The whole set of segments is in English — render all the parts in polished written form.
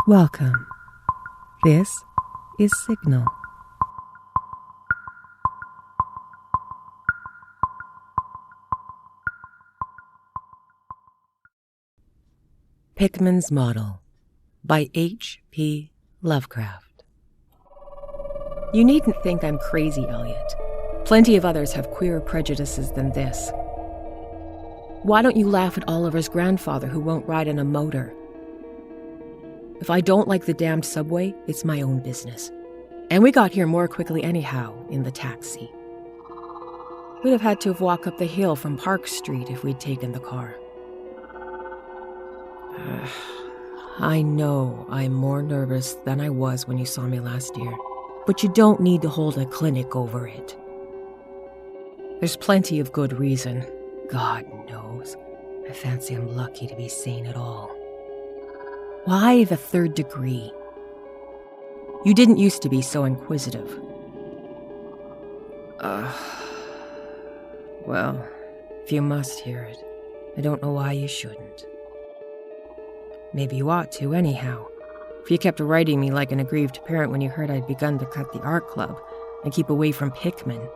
Welcome. This is Signal. Pickman's Model by H.P. Lovecraft. You needn't think I'm crazy, Elliot. Plenty of others have queerer prejudices than this. Why don't you laugh at Oliver's grandfather who won't ride in a motor? If I don't like the damned subway, it's my own business. And we got here more quickly anyhow in the taxi. We'd have had to have walked up the hill from Park Street if we'd taken the car. I know I'm more nervous than I was when you saw me last year, but you don't need to hold a clinic over it. There's plenty of good reason. God knows. I fancy I'm lucky to be sane at all. Why the third degree? You didn't used to be so inquisitive. Well, if you must hear it, I don't know why you shouldn't. Maybe you ought to, anyhow. If you kept writing me like an aggrieved parent when you heard I'd begun to cut the art club and keep away from Pickman.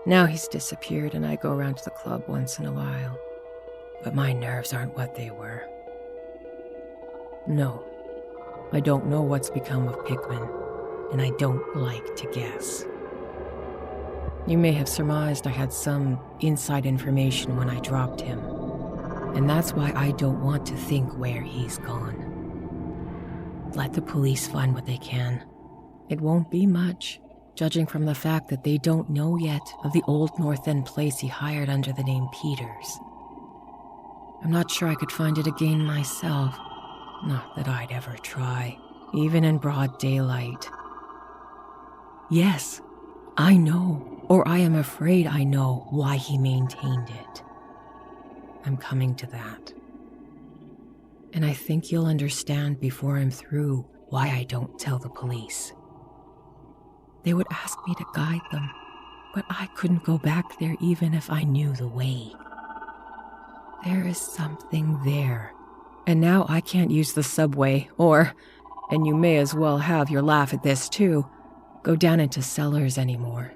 Now he's disappeared and I go around to the club once in a while. But my nerves aren't what they were. No, I don't know what's become of Pickman, and I don't like to guess. You may have surmised I had some inside information when I dropped him, and that's why I don't want to think where he's gone. Let the police find what they can. It won't be much, judging from the fact that they don't know yet of the old North End place he hired under the name Peters. I'm not sure I could find it again myself. Not that I'd ever try, even in broad daylight. Yes, I know, or I am afraid I know why he maintained it. I'm coming to that. And I think you'll understand before I'm through why I don't tell the police. They would ask me to guide them, but I couldn't go back there even if I knew the way. There is something there. And now I can't use the subway or, and you may as well have your laugh at this too, go down into cellars anymore.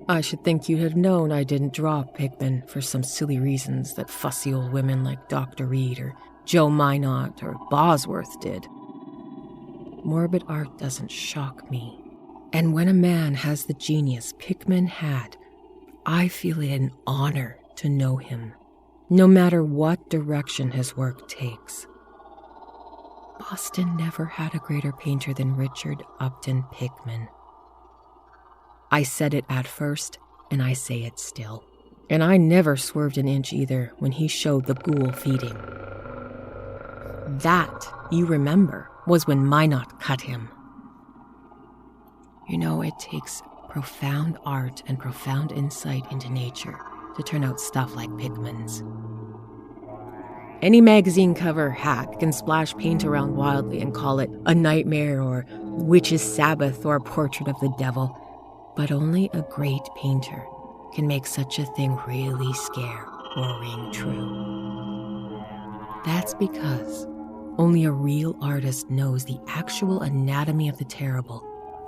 I should think you'd have known I didn't drop Pickman for some silly reasons that fussy old women like Dr. Reed or Joe Minot or Bosworth did. Morbid art doesn't shock me. And when a man has the genius Pickman had, I feel it an honor to know him. No matter what direction his work takes. Boston never had a greater painter than Richard Upton Pickman. I said it at first, and I say it still. And I never swerved an inch either when he showed the ghoul feeding. That, you remember, was when Minot cut him. You know, it takes profound art and profound insight into nature to turn out stuff like Pickman's. Any magazine cover hack can splash paint around wildly and call it a nightmare or witch's Sabbath or a portrait of the devil, but only a great painter can make such a thing really scare or ring true. That's because only a real artist knows the actual anatomy of the terrible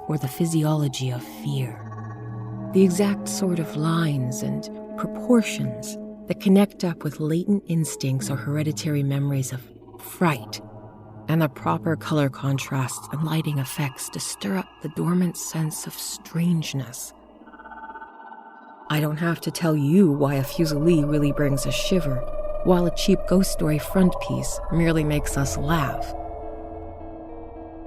or the physiology of fear, the exact sort of lines and proportions that connect up with latent instincts or hereditary memories of fright, and the proper color contrasts and lighting effects to stir up the dormant sense of strangeness. I don't have to tell you why a Fusilier really brings a shiver, while a cheap ghost story front piece merely makes us laugh.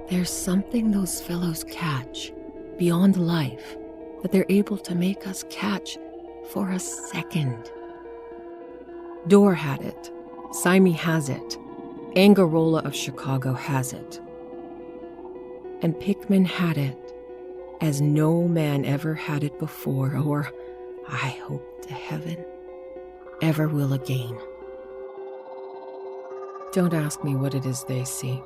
There's something those fellows catch, beyond life, that they're able to make us catch for a second. Dorr had it. Symie has it. Angarola of Chicago has it. And Pickman had it, as no man ever had it before, or, I hope to heaven, ever will again. Don't ask me what it is they see.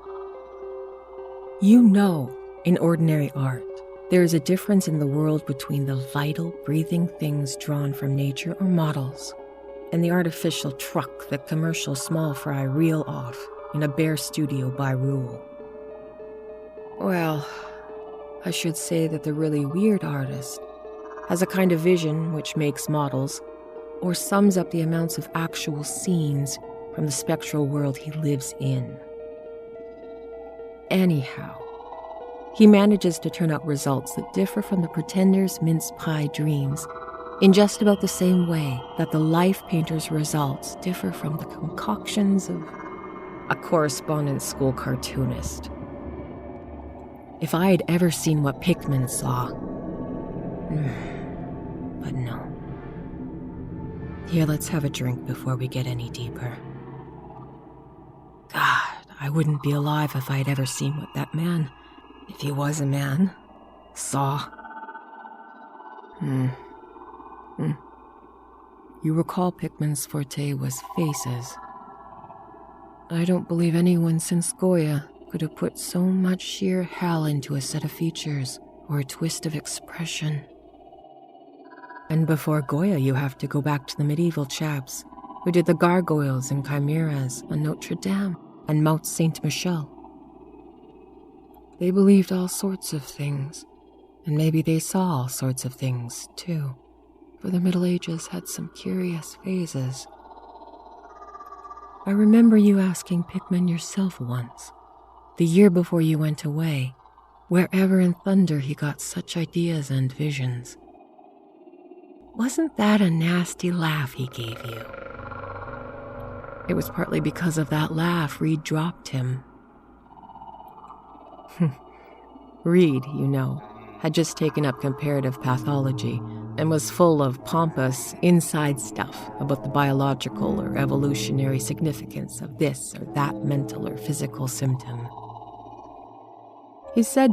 You know, in ordinary art, there is a difference in the world between the vital, breathing things drawn from nature or models and the artificial truck that commercial small fry reel off in a bare studio by rule. Well, I should say that the really weird artist has a kind of vision which makes models, or sums up the amounts of actual scenes from the spectral world he lives in. Anyhow, he manages to turn out results that differ from the pretender's mince pie dreams in just about the same way that the life painter's results differ from the concoctions of a correspondence school cartoonist. If I had ever seen what Pickman saw. But no. Here, let's have a drink before we get any deeper. God, I wouldn't be alive if I had ever seen what that man, if he was a man, saw. You recall Pickman's forte was faces. I don't believe anyone since Goya could have put so much sheer hell into a set of features or a twist of expression. And before Goya, you have to go back to the medieval chaps who did the gargoyles and chimeras on Notre Dame and Mount Saint-Michel. They believed all sorts of things, and maybe they saw all sorts of things, too, for the Middle Ages had some curious phases. I remember you asking Pickman yourself once, the year before you went away, wherever in thunder he got such ideas and visions. Wasn't that a nasty laugh he gave you? It was partly because of that laugh Reed dropped him. Reed, you know, had just taken up comparative pathology and was full of pompous inside stuff about the biological or evolutionary significance of this or that mental or physical symptom. He said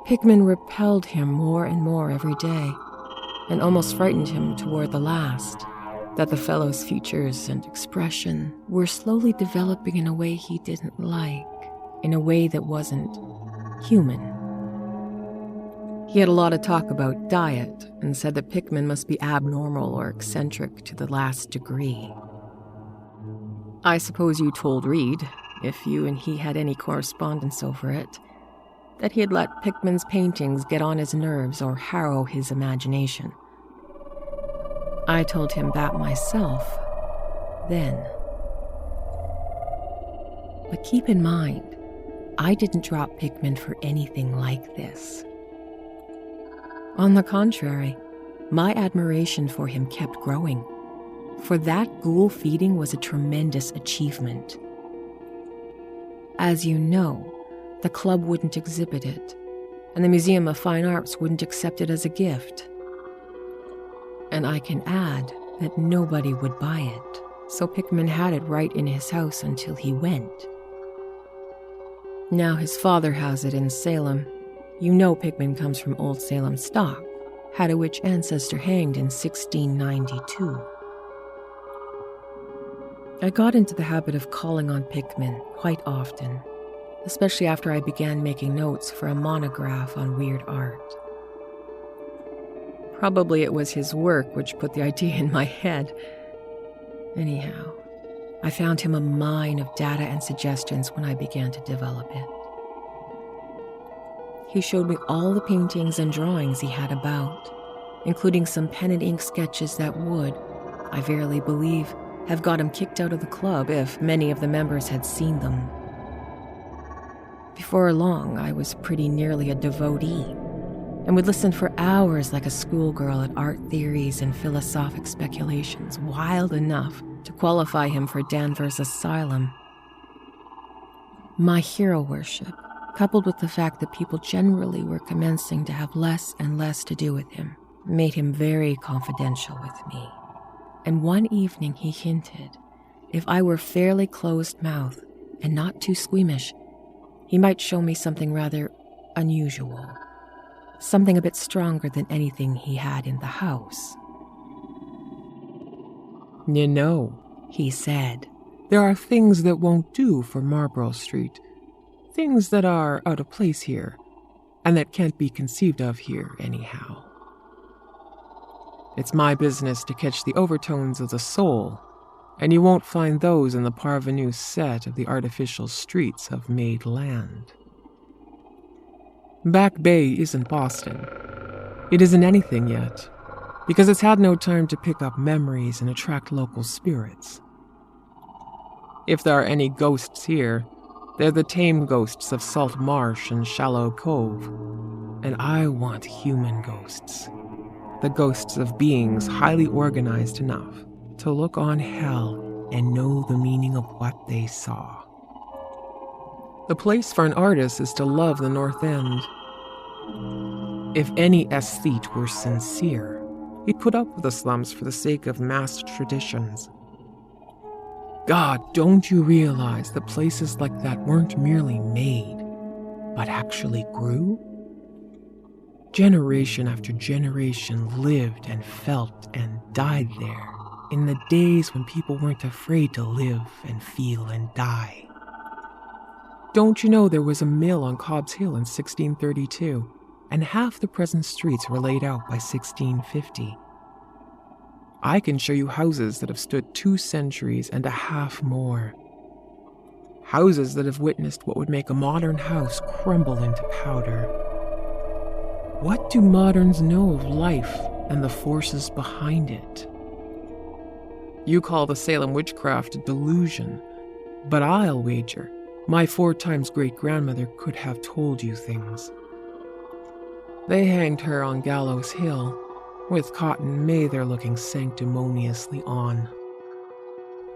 Pickman repelled him more and more every day, and almost frightened him toward the last, that the fellow's features and expression were slowly developing in a way he didn't like, in a way that wasn't human. He had a lot of talk about diet and said that Pickman must be abnormal or eccentric to the last degree. I suppose you told Reed, if you and he had any correspondence over it, that he had let Pickman's paintings get on his nerves or harrow his imagination. I told him that myself, then. But keep in mind, I didn't drop Pickman for anything like this. On the contrary, my admiration for him kept growing, for that ghoul feeding was a tremendous achievement. As you know, the club wouldn't exhibit it, and the Museum of Fine Arts wouldn't accept it as a gift. And I can add that nobody would buy it, so Pickman had it right in his house until he went. Now his father has it in Salem. You know Pickman comes from Old Salem stock, had a witch ancestor hanged in 1692. I got into the habit of calling on Pickman quite often, especially after I began making notes for a monograph on weird art. Probably it was his work which put the idea in my head. Anyhow, I found him a mine of data and suggestions when I began to develop it. He showed me all the paintings and drawings he had about, including some pen and ink sketches that would, I verily believe, have got him kicked out of the club if many of the members had seen them. Before long, I was pretty nearly a devotee, and would listen for hours like a schoolgirl at art theories and philosophic speculations wild enough to qualify him for Danvers Asylum. My hero worship, coupled with the fact that people generally were commencing to have less and less to do with him, made him very confidential with me. And one evening he hinted, if I were fairly closed-mouthed and not too squeamish, he might show me something rather unusual, something a bit stronger than anything he had in the house. You know, He said, there are things that won't do for Marlborough Street, things that are out of place here, and that can't be conceived of here anyhow. It's my business to catch the overtones of the soul, and you won't find those in the parvenu set of the artificial streets of made land. Back Bay isn't Boston. It isn't anything yet, because it's had no time to pick up memories and attract local spirits. If there are any ghosts here, they're the tame ghosts of Salt Marsh and Shallow Cove, and I want human ghosts. The ghosts of beings highly organized enough to look on hell and know the meaning of what they saw. The place for an artist is to love the North End. If any aesthete were sincere, he'd put up with the slums for the sake of massed traditions. God, don't you realize that places like that weren't merely made, but actually grew? Generation after generation lived and felt and died there in the days when people weren't afraid to live and feel and die. Don't you know there was a mill on Cobb's Hill in 1632, and half the present streets were laid out by 1650? I can show you houses that have stood 2 centuries and a half more. Houses that have witnessed what would make a modern house crumble into powder. What do moderns know of life and the forces behind it? You call the Salem witchcraft a delusion, but I'll wager my 4 times great-grandmother could have told you things. They hanged her on Gallows Hill, with Cotton Mather looking sanctimoniously on.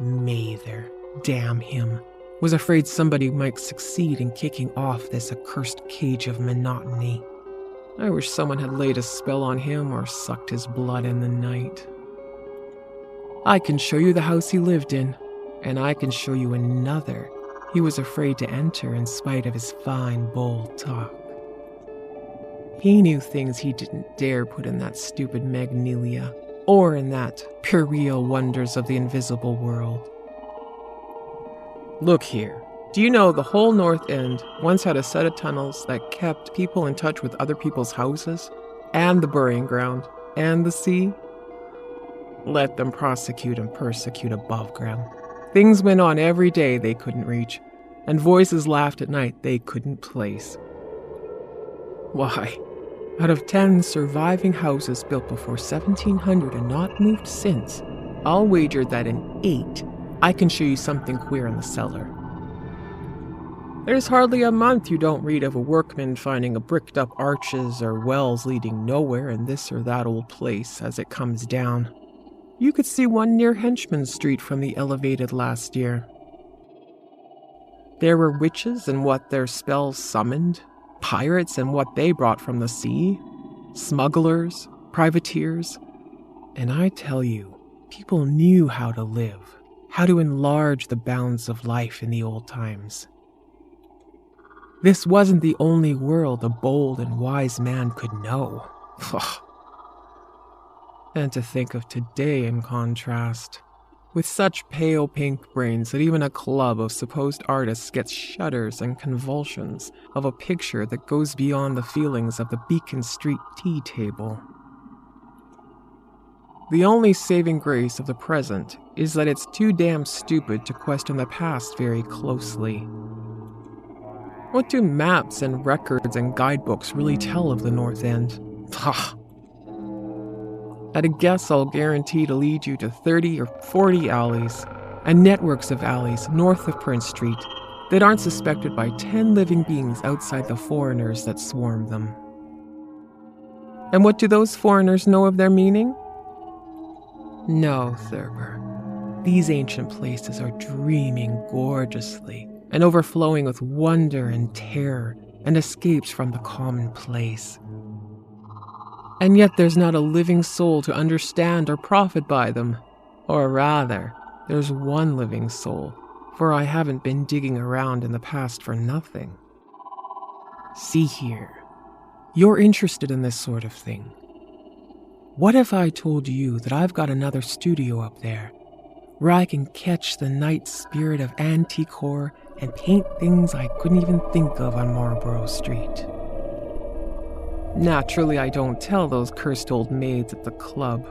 Mather, damn him, was afraid somebody might succeed in kicking off this accursed cage of monotony. I wish someone had laid a spell on him or sucked his blood in the night. I can show you the house he lived in, and I can show you another he was afraid to enter in spite of his fine, bold talk. He knew things he didn't dare put in that stupid Magnelia, or in that puerile Wonders of the Invisible World. Look here. Do you know the whole North End once had a set of tunnels that kept people in touch with other people's houses, and the burying ground, and the sea? Let them prosecute and persecute above ground. Things went on every day they couldn't reach, and voices laughed at night they couldn't place. Why, out of 10 surviving houses built before 1700 and not moved since, I'll wager that in 8, I can show you something queer in the cellar. There's hardly a month you don't read of a workman finding a bricked-up arches or wells leading nowhere in this or that old place as it comes down. You could see one near Henchman Street from the elevated last year. There were witches and what their spells summoned, pirates and what they brought from the sea, smugglers, privateers, and I tell you, people knew how to live, how to enlarge the bounds of life in the old times. This wasn't the only world a bold and wise man could know. And to think of today in contrast, with such pale pink brains that even a club of supposed artists gets shudders and convulsions of a picture that goes beyond the feelings of the Beacon Street tea table. The only saving grace of the present is that it's too damn stupid to question the past very closely. What do maps and records and guidebooks really tell of the North End? At a guess, I'll guarantee to lead you to 30 or 40 alleys, and networks of alleys north of Prince Street that aren't suspected by 10 living beings outside the foreigners that swarm them. And what do those foreigners know of their meaning? No, Thurber. These ancient places are dreaming gorgeously and overflowing with wonder and terror and escapes from the commonplace. And yet there's not a living soul to understand or profit by them. Or rather, there's one living soul, for I haven't been digging around in the past for nothing. See here, you're interested in this sort of thing. What if I told you that I've got another studio up there, where I can catch the night spirit of antique horror and paint things I couldn't even think of on Marlborough Street? Naturally, I don't tell those cursed old maids at the club,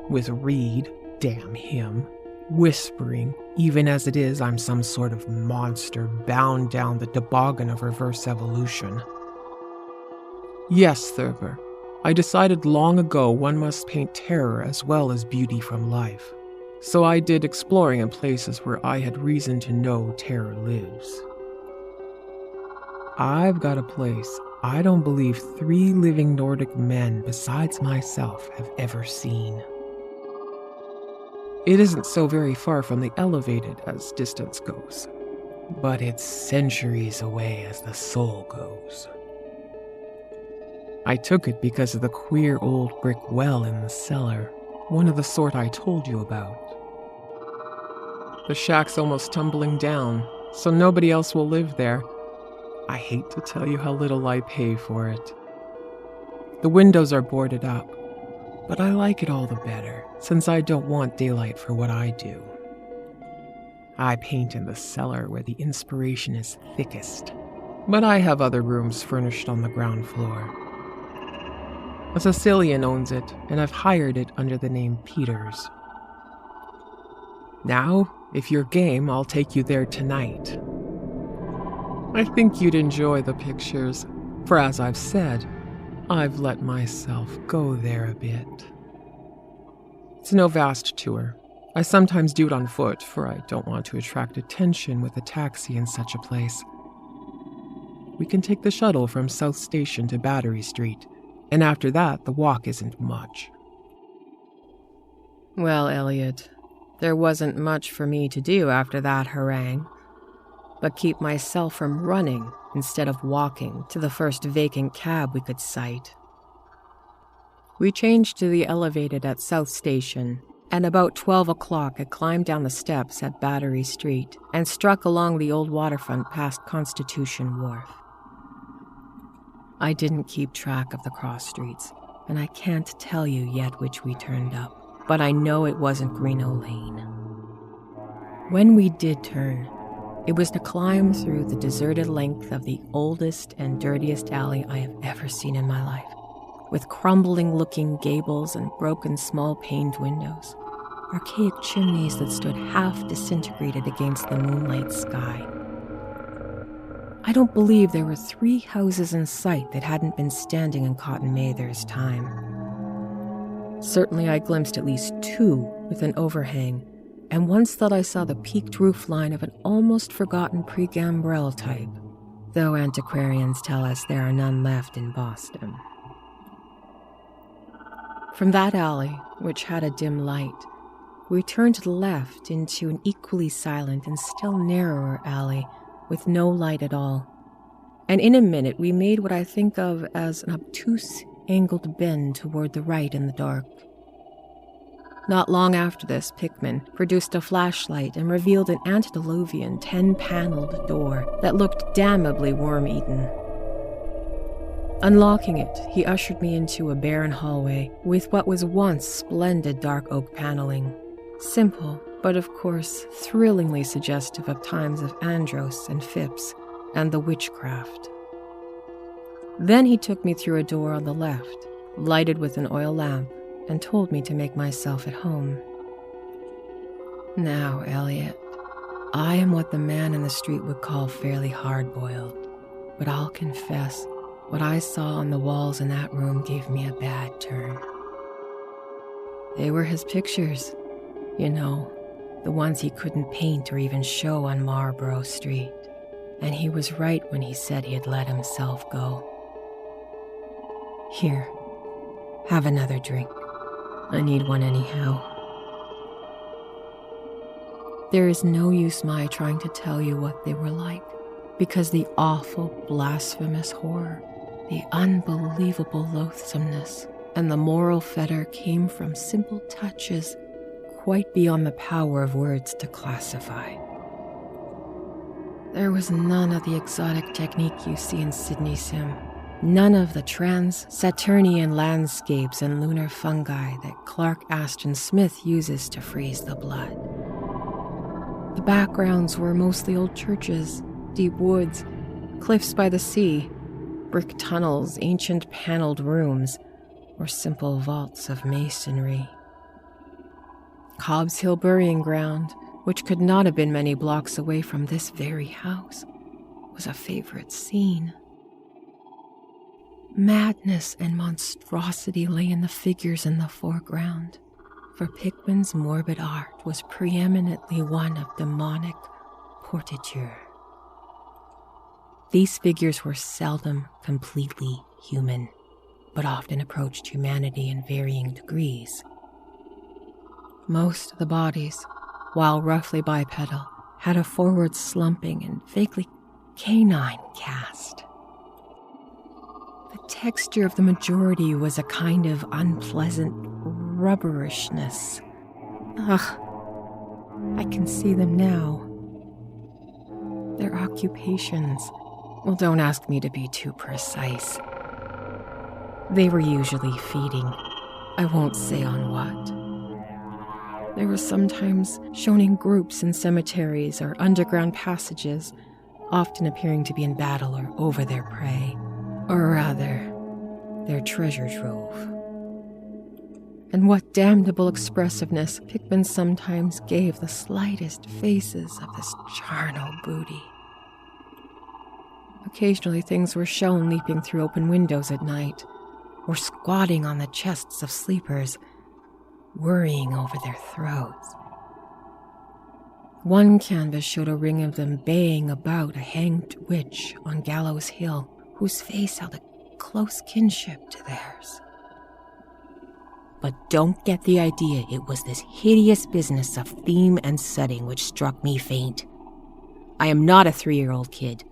with Reed, damn him, whispering, even as it is I'm some sort of monster bound down the toboggan of reverse evolution. Yes, Thurber, I decided long ago one must paint terror as well as beauty from life. So I did exploring in places where I had reason to know terror lives. I've got a place I don't believe 3 living Nordic men besides myself have ever seen. It isn't so very far from the elevated as distance goes, but it's centuries away as the soul goes. I took it because of the queer old brick well in the cellar, one of the sort I told you about. The shack's almost tumbling down, so nobody else will live there. I hate to tell you how little I pay for it. The windows are boarded up, but I like it all the better, since I don't want daylight for what I do. I paint in the cellar where the inspiration is thickest, but I have other rooms furnished on the ground floor. A Sicilian owns it, and I've hired it under the name Peters. Now, if you're game, I'll take you there tonight. I think you'd enjoy the pictures, for as I've said, I've let myself go there a bit. It's no vast tour. I sometimes do it on foot, for I don't want to attract attention with a taxi in such a place. We can take the shuttle from South Station to Battery Street, and after that, the walk isn't much. Well, Elliot, there wasn't much for me to do after that harangue, but keep myself from running instead of walking to the first vacant cab we could sight. We changed to the elevated at South Station, and about 12 o'clock I climbed down the steps at Battery Street and struck along the old waterfront past Constitution Wharf. I didn't keep track of the cross streets, and I can't tell you yet which we turned up, but I know it wasn't Greeno Lane. When we did turn, it was to climb through the deserted length of the oldest and dirtiest alley I have ever seen in my life, with crumbling-looking gables and broken small-paned windows, archaic chimneys that stood half disintegrated against the moonlight sky. I don't believe there were 3 houses in sight that hadn't been standing in Cotton Mather's time. Certainly I glimpsed at least 2 with an overhang, and once thought I saw the peaked roof line of an almost forgotten pre-gambrel type, though antiquarians tell us there are none left in Boston. From that alley, which had a dim light, we turned to the left into an equally silent and still narrower alley with no light at all, and in a minute we made what I think of as an obtuse, angled bend toward the right in the dark. Not long after this, Pickman produced a flashlight and revealed an antediluvian 10-paneled door that looked damnably worm-eaten. Unlocking it, he ushered me into a barren hallway with what was once splendid dark oak paneling. Simple, but of course thrillingly suggestive of times of Andros and Phipps and the witchcraft. Then he took me through a door on the left, lighted with an oil lamp, and told me to make myself at home. Now, Elliot, I am what the man in the street would call fairly hard-boiled, but I'll confess, what I saw on the walls in that room gave me a bad turn. They were his pictures, you know, the ones he couldn't paint or even show on Marlborough Street. And he was right when he said he had let himself go. Here, have another drink. I need one anyhow. There is no use my trying to tell you what they were like, because the awful, blasphemous horror, the unbelievable loathsomeness, and the moral fetter came from simple touches quite beyond the power of words to classify. There was none of the exotic technique you see in Sydney Sim, none of the trans-Saturnian landscapes and lunar fungi that Clark Ashton Smith uses to freeze the blood. The backgrounds were mostly old churches, deep woods, cliffs by the sea, brick tunnels, ancient paneled rooms, or simple vaults of masonry. Cobb's Hill burying ground, which could not have been many blocks away from this very house, was a favorite scene. Madness and monstrosity lay in the figures in the foreground, for Pickman's morbid art was preeminently one of demonic portraiture. These figures were seldom completely human, but often approached humanity in varying degrees. Most of the bodies, while roughly bipedal, had a forward slumping and vaguely canine cast. The texture of the majority was a kind of unpleasant rubberishness. Ugh, I can see them now. Their occupations, well, don't ask me to be too precise. They were usually feeding. I won't say on what. They were sometimes shown in groups in cemeteries or underground passages, often appearing to be in battle or over their prey, or rather, their treasure trove. And what damnable expressiveness Pickman sometimes gave the slightest faces of this charnel booty. Occasionally things were shown leaping through open windows at night, or squatting on the chests of sleepers, worrying over their throats. One canvas showed a ring of them baying about a hanged witch on Gallows Hill, whose face held a close kinship to theirs. But don't get the idea it was this hideous business of theme and setting which struck me faint. I am not a 3-year-old kid,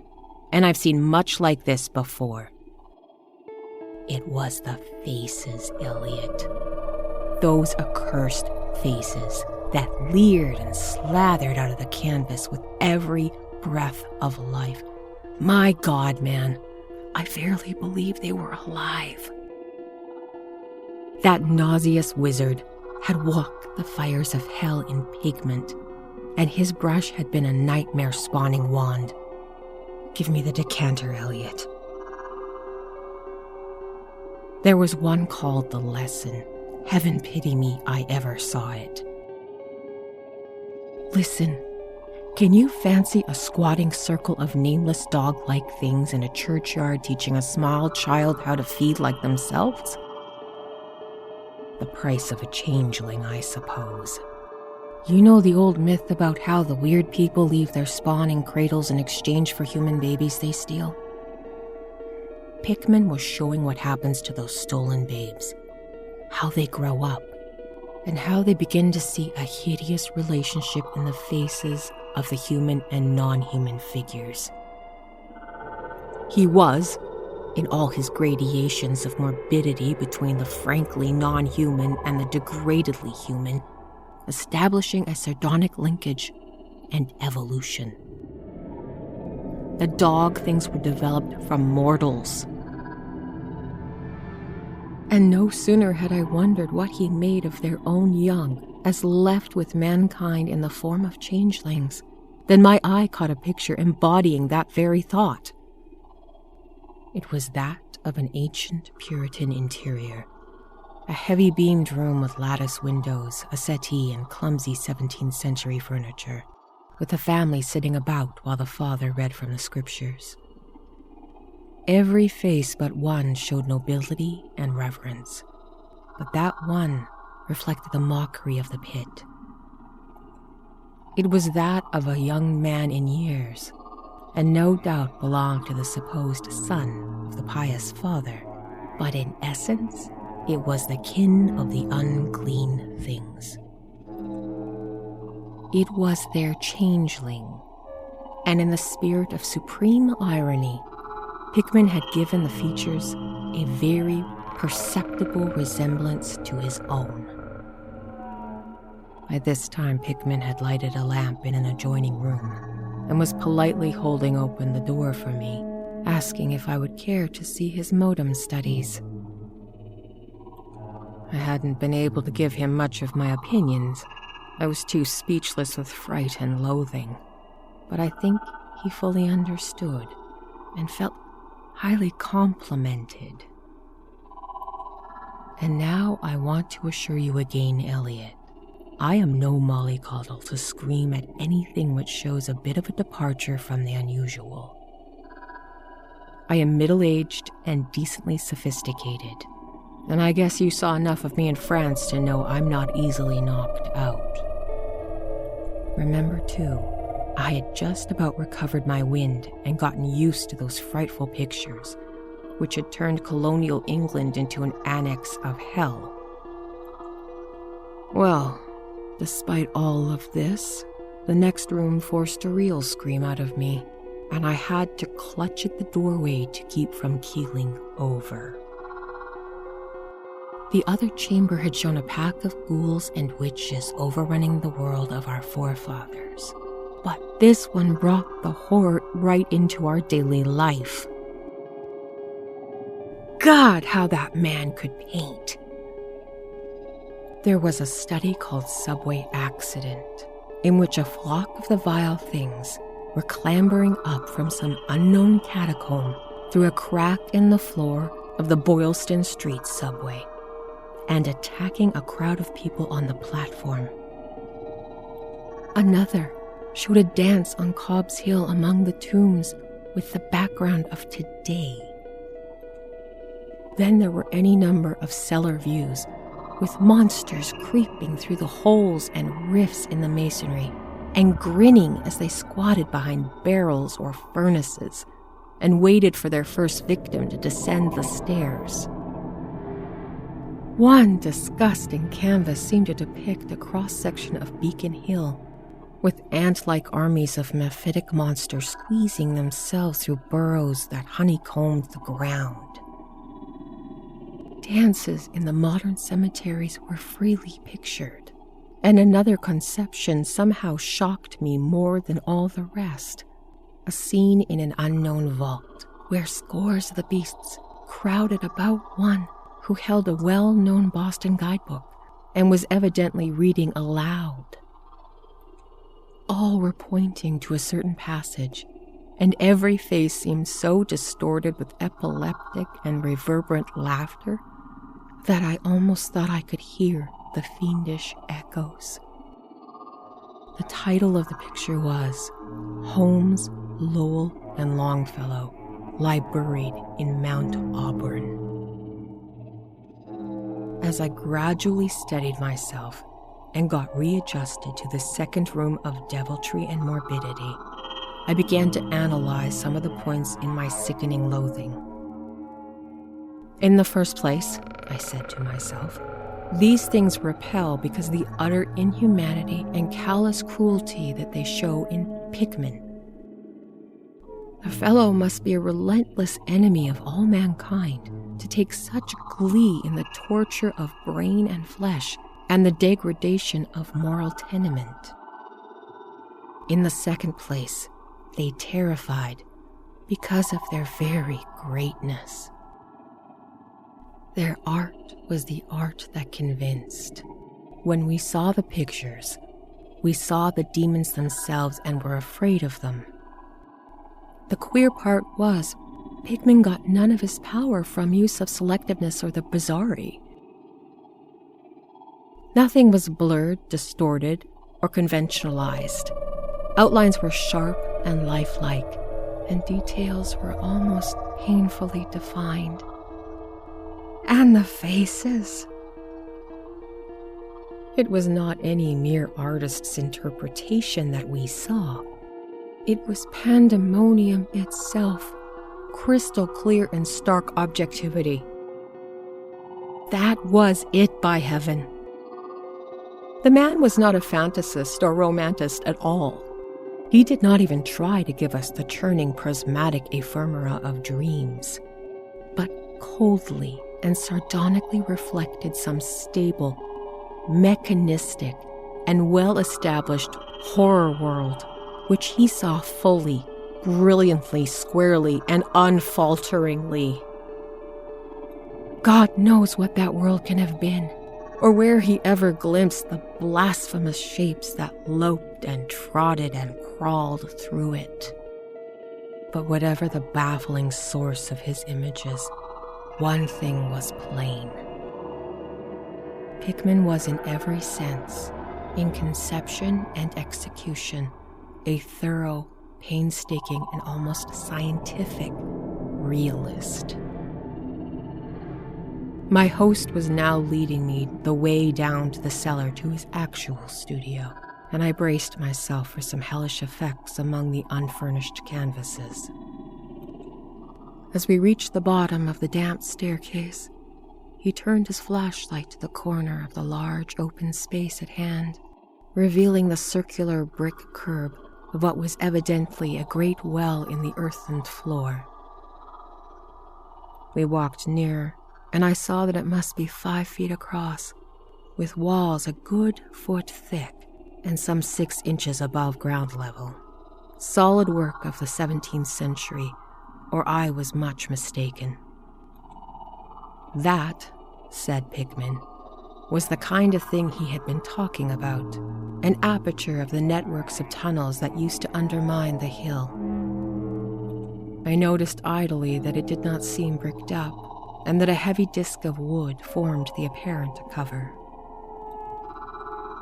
and I've seen much like this before. It was the faces, Elliot. Those accursed faces that leered and slathered out of the canvas with every breath of life. My God, man, I verily believe they were alive. That nauseous wizard had walked the fires of hell in pigment, and his brush had been a nightmare-spawning wand. Give me the decanter, Elliot. There was one called The Lesson. Heaven pity me, I ever saw it. Listen, can you fancy a squatting circle of nameless dog-like things in a churchyard teaching a small child how to feed like themselves? The price of a changeling, I suppose. You know the old myth about how the weird people leave their spawn in cradles in exchange for human babies they steal? Pickman was showing what happens to those stolen babes, how they grow up, and how they begin to see a hideous relationship in the faces of the human and non-human figures. He was, in all his gradations of morbidity between the frankly non-human and the degradedly human, establishing a sardonic linkage and evolution. The dog things were developed from mortals. And no sooner had I wondered what he made of their own young, as left with mankind in the form of changelings, than my eye caught a picture embodying that very thought. It was that of an ancient Puritan interior, a heavy-beamed room with lattice windows, a settee, and clumsy 17th century furniture, with the family sitting about while the father read from the scriptures. Every face but one showed nobility and reverence, but that one reflected the mockery of the pit. It was that of a young man in years, and no doubt belonged to the supposed son of the pious father, but in essence, it was the kin of the unclean things. It was their changeling, and in the spirit of supreme irony, Pickman had given the features a very perceptible resemblance to his own. By this time, Pickman had lighted a lamp in an adjoining room and was politely holding open the door for me, asking if I would care to see his modem studies. I hadn't been able to give him much of my opinions. I was too speechless with fright and loathing, but I think he fully understood and felt highly complimented. And now I want to assure you again, Elliot, I am no mollycoddle to scream at anything which shows a bit of a departure from the unusual. I am middle-aged and decently sophisticated, and I guess you saw enough of me in France to know I'm not easily knocked out. Remember, too, I had just about recovered my wind and gotten used to those frightful pictures, which had turned colonial England into an annex of hell. Well, despite all of this, the next room forced a real scream out of me, and I had to clutch at the doorway to keep from keeling over. The other chamber had shown a pack of ghouls and witches overrunning the world of our forefathers. But this one brought the horror right into our daily life. God, how that man could paint! There was a study called Subway Accident, in which a flock of the vile things were clambering up from some unknown catacomb through a crack in the floor of the Boylston Street subway and attacking a crowd of people on the platform. Another showed a dance on Cobb's Hill among the tombs with the background of today. Then there were any number of cellar views with monsters creeping through the holes and rifts in the masonry and grinning as they squatted behind barrels or furnaces and waited for their first victim to descend the stairs. One disgusting canvas seemed to depict a cross-section of Beacon Hill, with ant-like armies of mephitic monsters squeezing themselves through burrows that honeycombed the ground. Dances in the modern cemeteries were freely pictured, and another conception somehow shocked me more than all the rest. A scene in an unknown vault, where scores of the beasts crowded about one who held a well-known Boston guidebook and was evidently reading aloud. All were pointing to a certain passage, and every face seemed so distorted with epileptic and reverberant laughter that I almost thought I could hear the fiendish echoes. The title of the picture was Holmes, Lowell, and Longfellow Lie Buried in Mount Auburn. As I gradually steadied myself and got readjusted to the second room of deviltry and morbidity, I began to analyze some of the points in my sickening loathing. In the first place, I said to myself, these things repel because of the utter inhumanity and callous cruelty that they show in Pickman. The fellow must be a relentless enemy of all mankind to take such glee in the torture of brain and flesh and the degradation of moral tenement. In the second place, they terrified because of their very greatness. Their art was the art that convinced. When we saw the pictures, we saw the demons themselves and were afraid of them. The queer part was, Pickman got none of his power from use of selectiveness or the bizarre. Nothing was blurred, distorted, or conventionalized. Outlines were sharp and lifelike, and details were almost painfully defined. And the faces. It was not any mere artist's interpretation that we saw. It was pandemonium itself, crystal clear and stark objectivity. That was it, by heaven. The man was not a fantasist or romantist at all. He did not even try to give us the churning prismatic ephemera of dreams, but coldly and sardonically reflected some stable, mechanistic, and well-established horror world, which he saw fully, brilliantly, squarely, and unfalteringly. God knows what that world can have been, or where he ever glimpsed the blasphemous shapes that loped and trotted and crawled through it. But whatever the baffling source of his images, one thing was plain. Pickman was in every sense in conception and execution, a thorough, painstaking, and almost scientific realist. My host was now leading me the way down to the cellar to his actual studio, and I braced myself for some hellish effects among the unfurnished canvases. As we reached the bottom of the damp staircase, he turned his flashlight to the corner of the large open space at hand, revealing the circular brick curb of what was evidently a great well in the earthened floor. We walked nearer, and I saw that it must be 5 feet across, with walls a good foot thick and some 6 inches above ground level. Solid work of the 17th century, or I was much mistaken. That, said Pickman, was the kind of thing he had been talking about, an aperture of the networks of tunnels that used to undermine the hill. I noticed idly that it did not seem bricked up, and that a heavy disc of wood formed the apparent cover.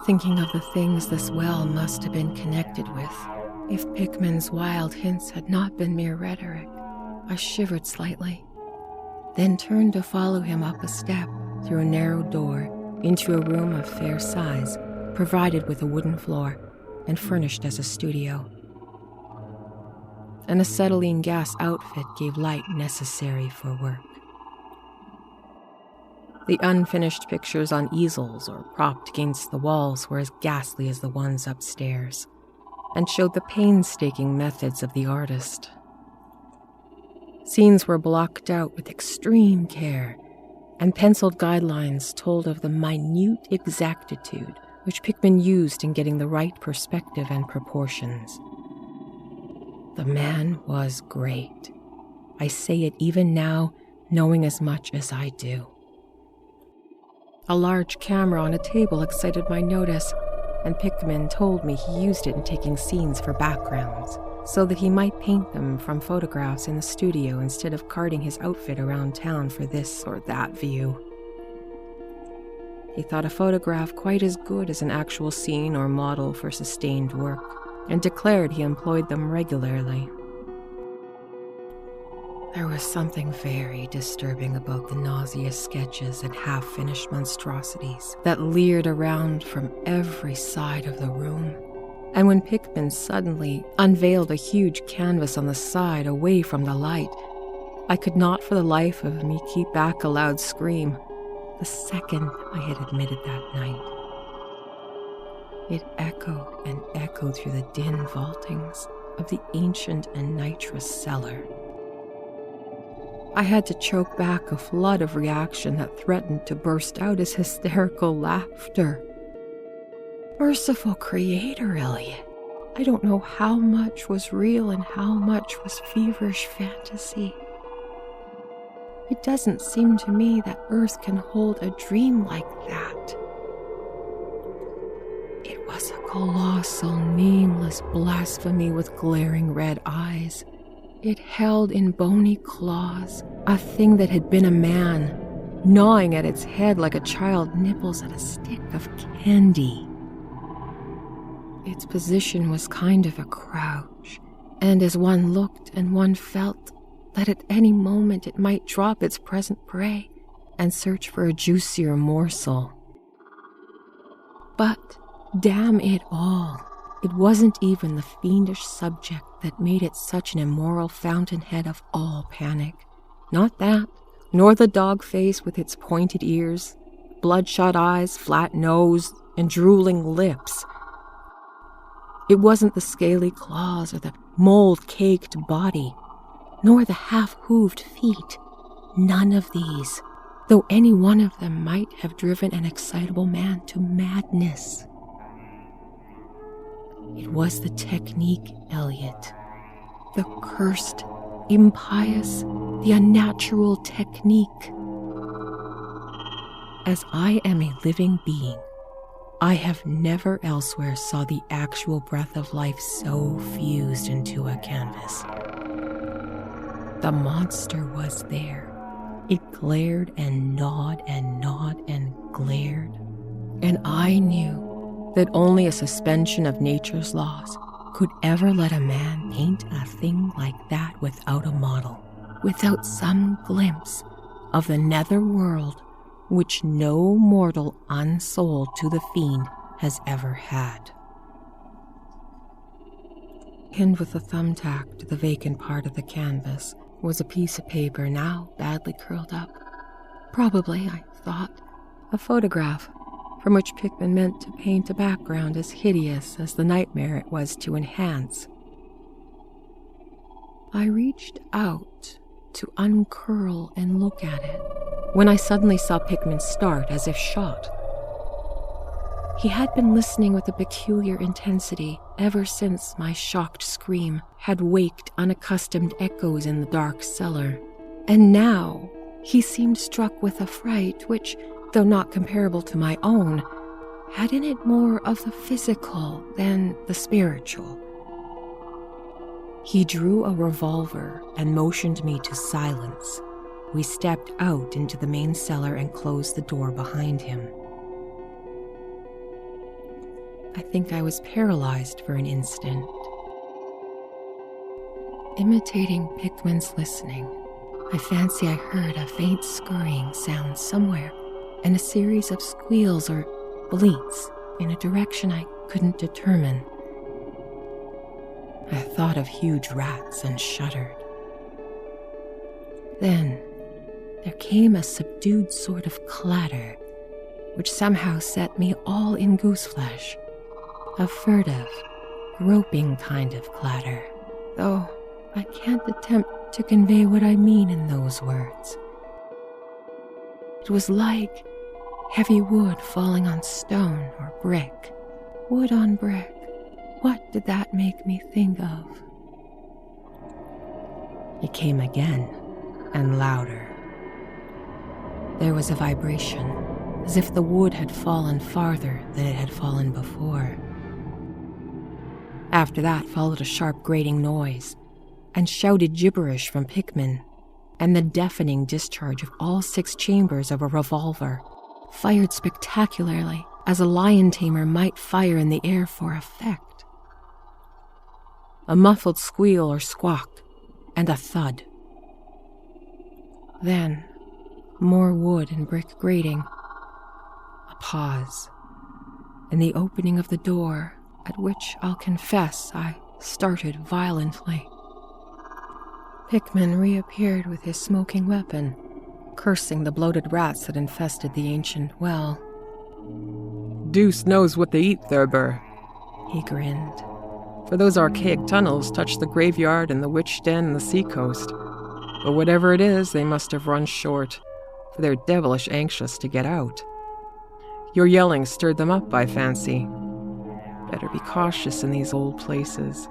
Thinking of the things this well must have been connected with, if Pickman's wild hints had not been mere rhetoric, I shivered slightly, then turned to follow him up a step through a narrow door into a room of fair size, provided with a wooden floor and furnished as a studio. An acetylene gas outfit gave light necessary for work. The unfinished pictures on easels or propped against the walls were as ghastly as the ones upstairs, and showed the painstaking methods of the artist. Scenes were blocked out with extreme care, and penciled guidelines told of the minute exactitude which Pickman used in getting the right perspective and proportions. The man was great. I say it even now, knowing as much as I do. A large camera on a table excited my notice, and Pickman told me he used it in taking scenes for backgrounds, so that he might paint them from photographs in the studio instead of carting his outfit around town for this or that view. He thought a photograph quite as good as an actual scene or model for sustained work, and declared he employed them regularly. There was something very disturbing about the nauseous sketches and half-finished monstrosities that leered around from every side of the room. And when Pickman suddenly unveiled a huge canvas on the side away from the light, I could not for the life of me keep back a loud scream, the second I had admitted that night. It echoed and echoed through the dim vaultings of the ancient and nitrous cellar. I had to choke back a flood of reaction that threatened to burst out as hysterical laughter. Merciful Creator, Elliot. I don't know how much was real and how much was feverish fantasy. It doesn't seem to me that Earth can hold a dream like that. It was a colossal, nameless blasphemy with glaring red eyes. It held in bony claws a thing that had been a man, gnawing at its head like a child nibbles at a stick of candy. Its position was kind of a crouch, and as one looked and one felt that at any moment it might drop its present prey and search for a juicier morsel. But, damn it all, it wasn't even the fiendish subject that made it such an immoral fountainhead of all panic. Not that, nor the dog face with its pointed ears, bloodshot eyes, flat nose, and drooling lips. It wasn't the scaly claws or the mold-caked body, nor the half-hooved feet. None of these, though any one of them might have driven an excitable man to madness. It was the technique, Elliot. The cursed, impious, the unnatural technique. As I am a living being, I have never elsewhere saw the actual breath of life so fused into a canvas. The monster was there. It glared and gnawed and gnawed and glared. And I knew that only a suspension of nature's laws could ever let a man paint a thing like that without a model, without some glimpse of the nether world which no mortal unsold to the fiend has ever had. Pinned with a thumbtack to the vacant part of the canvas was a piece of paper now badly curled up. Probably, I thought, a photograph from which Pickman meant to paint a background as hideous as the nightmare it was to enhance. I reached out to uncurl and look at it when I suddenly saw Pickman start as if shot. He had been listening with a peculiar intensity ever since my shocked scream had waked unaccustomed echoes in the dark cellar, and now he seemed struck with a fright which, though not comparable to my own, had in it more of the physical than the spiritual. He drew a revolver and motioned me to silence. We stepped out into the main cellar and closed the door behind him. I think I was paralyzed for an instant. Imitating Pickman's listening, I fancy I heard a faint scurrying sound somewhere and a series of squeals or bleats in a direction I couldn't determine. I thought of huge rats and shuddered. Then there came a subdued sort of clatter, which somehow set me all in gooseflesh. A furtive, groping kind of clatter, though I can't attempt to convey what I mean in those words. It was like heavy wood falling on stone or brick. Wood on brick. What did that make me think of? It came again, and louder. There was a vibration, as if the wood had fallen farther than it had fallen before. After that followed a sharp grating noise, and shouted gibberish from Pickman, and the deafening discharge of all 6 chambers of a revolver, fired spectacularly, as a lion tamer might fire in the air for effect. A muffled squeal or squawk, and a thud. Then, more wood and brick grating. A pause, and the opening of the door, at which I'll confess I started violently. Pickman reappeared with his smoking weapon, cursing the bloated rats that infested the ancient well. Deuce knows what they eat there, Burr. He grinned. For those archaic tunnels touch the graveyard and the witch den and the seacoast. But whatever it is, they must have run short, for they're devilish anxious to get out. Your yelling stirred them up, I fancy. Better be cautious in these old places.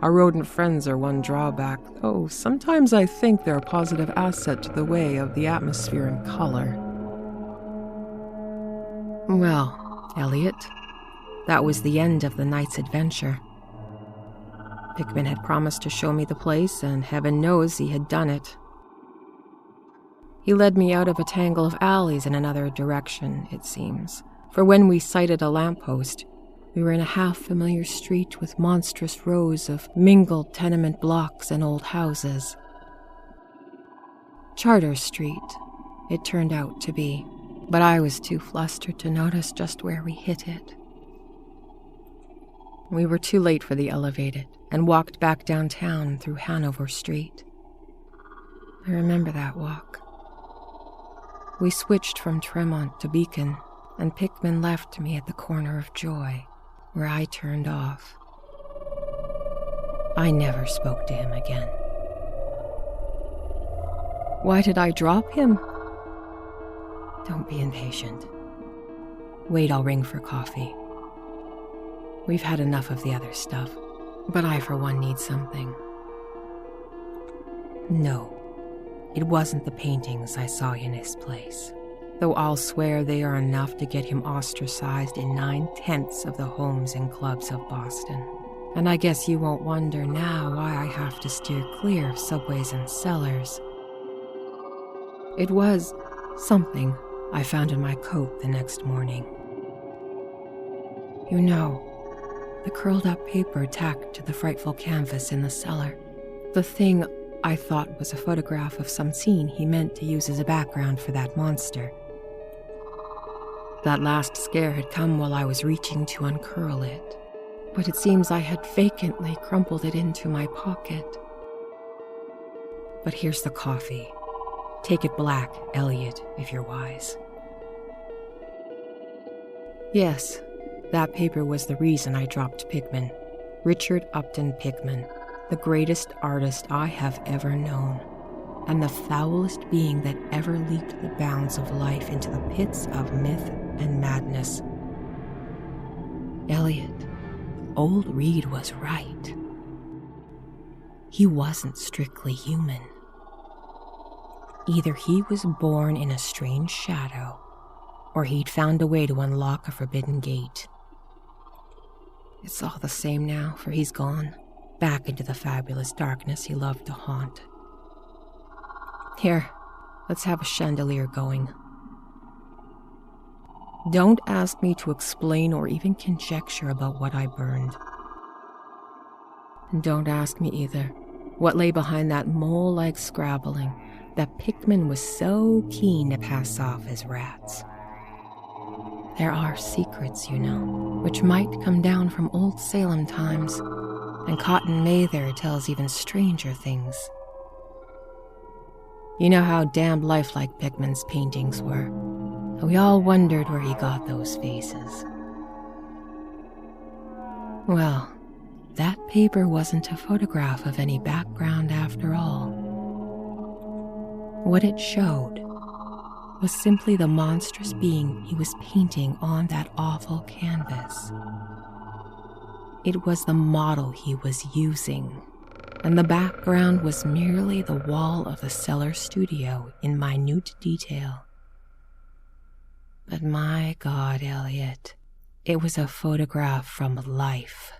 Our rodent friends are one drawback, though sometimes I think they're a positive asset to the way of the atmosphere and color. Well, Elliot, that was the end of the night's adventure. Pickman had promised to show me the place, and heaven knows he had done it. He led me out of a tangle of alleys in another direction, it seems, for when we sighted a lamppost, we were in a half-familiar street with monstrous rows of mingled tenement blocks and old houses. Charter Street, it turned out to be, but I was too flustered to notice just where we hit it. We were too late for the elevated and walked back downtown through Hanover Street. I remember that walk. We switched from Tremont to Beacon, and Pickman left me at the corner of Joy, where I turned off. I never spoke to him again. Why did I drop him? Don't be impatient. Wait, I'll ring for coffee. We've had enough of the other stuff, but I, for one, need something. No, it wasn't the paintings I saw in his place, though I'll swear they are enough to get him ostracized in 9/10 of the homes and clubs of Boston. And I guess you won't wonder now why I have to steer clear of subways and cellars. It was something I found in my coat the next morning. You know, the curled-up paper tacked to the frightful canvas in the cellar. The thing I thought was a photograph of some scene he meant to use as a background for that monster. That last scare had come while I was reaching to uncurl it, but it seems I had vacantly crumpled it into my pocket. But here's the coffee. Take it black, Elliot, if you're wise. Yes, that paper was the reason I dropped Pickman. Richard Upton Pickman, the greatest artist I have ever known, and the foulest being that ever leaped the bounds of life into the pits of myth and madness. Elliot, old Reed was right. He wasn't strictly human. Either he was born in a strange shadow, or he'd found a way to unlock a forbidden gate. It's all the same now, for he's gone, back into the fabulous darkness he loved to haunt. Here, let's have a chandelier going. Don't ask me to explain or even conjecture about what I burned. And don't ask me either what lay behind that mole-like scrabbling that Pickman was so keen to pass off as rats. There are secrets, you know, which might come down from old Salem times, and Cotton Mather tells even stranger things. You know how damned lifelike Pickman's paintings were, and we all wondered where he got those faces. Well, that paper wasn't a photograph of any background after all. What it showed was simply the monstrous being he was painting on that awful canvas. It was the model he was using, and the background was merely the wall of the cellar studio in minute detail. But my God, Elliot, it was a photograph from life.